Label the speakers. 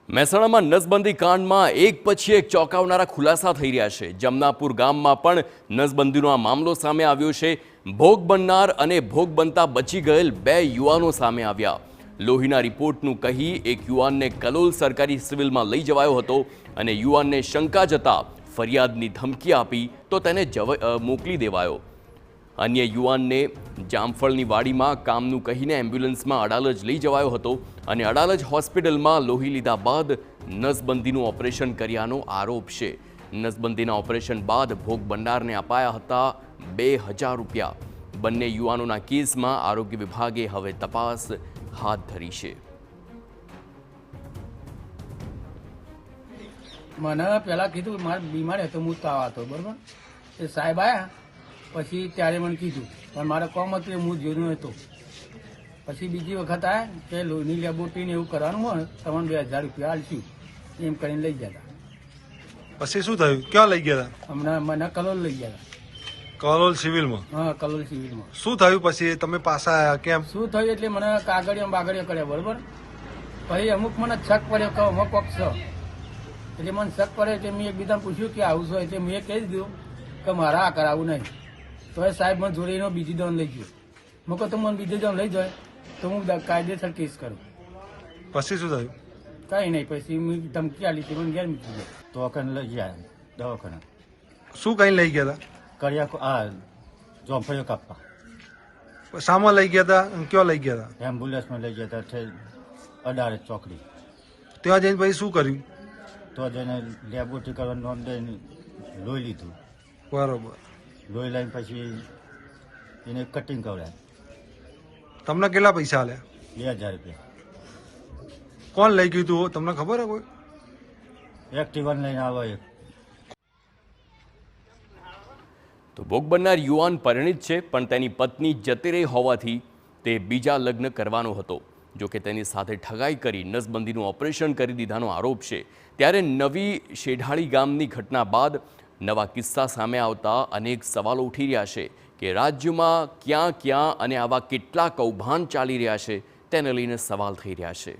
Speaker 1: મહેસાણામાં નસબંધી કાંડમાં એક પછી એક ચોંકાવનારા ખુલાસા થઈ રહ્યા છે। જમનાપુર ગામમાં પણ નસબંધીનો આ મામલો સામે આવ્યો છે। ભોગ બનનાર અને ભોગ બનતા બચી ગયેલ બે યુવાનો સામે આવ્યા। લોહીના રિપોર્ટનું કહી એક યુવાનને કલોલ સરકારી સિવિલમાં લઈ જવાયો હતો અને યુવાનને શંકા જતા ફરિયાદની ધમકી આપી તો તેને મોકલી દેવાયો। અન્ય યુવાનને જામફળની વાડીમાં કામનું કહીને એમ્બ્યુલન્સમાં અડાલજ લઈ જવાયો હતો અને અડાલજ હોસ્પિટલમાં લોહી લીધા બાદ નસબંધીનું ઓપરેશન કર્યાનો આરોપ છે। નસબંધીના ઓપરેશન બાદ ભોગ બનનારને અપાયા હતા 2000 રૂપિયા। બંને યુવાનોના કેસમાં આરોગ્ય વિભાગે હવે તપાસ હાથ ધરી છે।
Speaker 2: મને પહેલાં કીધું મારે બીમાર હતો, હું તાવ હતો, બરાબર। એ સાહેબ આવ્યા પછી ત્યારે મને કીધું પણ મારે કોમ હતું હું જોયું હતો। પછી બીજી વખત આવ્યા કે લોહીની લેબોરેટરીને એવું કરવાનું હોય તમને 2000 રૂપિયા આલશું એમ કરીને લઈ ગયા હતા।
Speaker 3: પછી શું થયું? ક્યાં લઈ ગયા હતા?
Speaker 2: હમણાં મને કલોલ લઈ ગયા હતા।
Speaker 3: કલોલ સિવિલમાં?
Speaker 2: હા, કલોલ સિવિલમાં।
Speaker 3: શું થયું પછી? તમે પાછા આવ્યા કેમ?
Speaker 2: શું થયું એટલે મને કાગળિયો બાગળિયો કર્યા, બરાબર। પછી અમુક મને શક પડ્યો કે અમુક પક્ષ એટલે મને શક પડે એટલે મેં એકબીજા પૂછ્યું કે આવું છો એટલે મેં કહી દીધું કે મારે આ કરાવવું નહીં। તો એ સાહેબ મને જોડીને બીજી દોન લઈ ગયો। મેં કહું તો મને બીજી દોન લઈ જાય તો હું કાયદેસર કેસ કરું।
Speaker 3: પછી શું થયું?
Speaker 2: કંઈ નહીં, પછી મેં ધમકી આલી હતી, મને ઘેર મૂકી ગયો। દવાખાને લઈ ગયા, દવાખાને
Speaker 3: શું કઈ લઈ ગયા
Speaker 2: કર્યા આ જોફળીઓ કાપવા।
Speaker 3: હતા? શામાં લઈ ગયા હતા? ક્યાં લઈ ગયા હતા?
Speaker 2: એમ્બ્યુલન્સમાં લઈ ગયા હતા, અડારે ચોકડી।
Speaker 3: ત્યાં જઈને પછી શું કર્યું?
Speaker 2: તો જઈને લેબોરેટરી કરવા નોંધ દઈને લોહી લીધું।
Speaker 3: બરોબર।
Speaker 2: લોહી લઈને પછી એને કટિંગ કરાવ્યા।
Speaker 3: તમને કેટલા પૈસા આલ્યા?
Speaker 2: 2000 રૂપિયા।
Speaker 3: કોણ લઈ ગયું તું? તમને ખબર હે કોઈ?
Speaker 2: એક્ટિવા લઈને આવે એક।
Speaker 1: તો ભોગ બનનાર યુવાન પરિણીત છે પણ તેની પત્ની જતી રહી હોવાથી તે બીજા લગ્ન કરવાનો હતો। જો કે તેની સાથે ઠગાઈ કરી નસબંધીનું ઓપરેશન કરી દીધાનો આરોપ છે। ત્યારે નવી શેઢાળી ગામની ઘટના બાદ નવા કિસ્સા સામે આવતા અનેક સવાલો ઉઠી રહ્યા છે કે રાજ્યમાં ક્યાં ક્યાં અને આવા કેટલા કૌભાંડ ચાલી રહ્યા છે તેને લઈને સવાલ થઈ રહ્યા છે।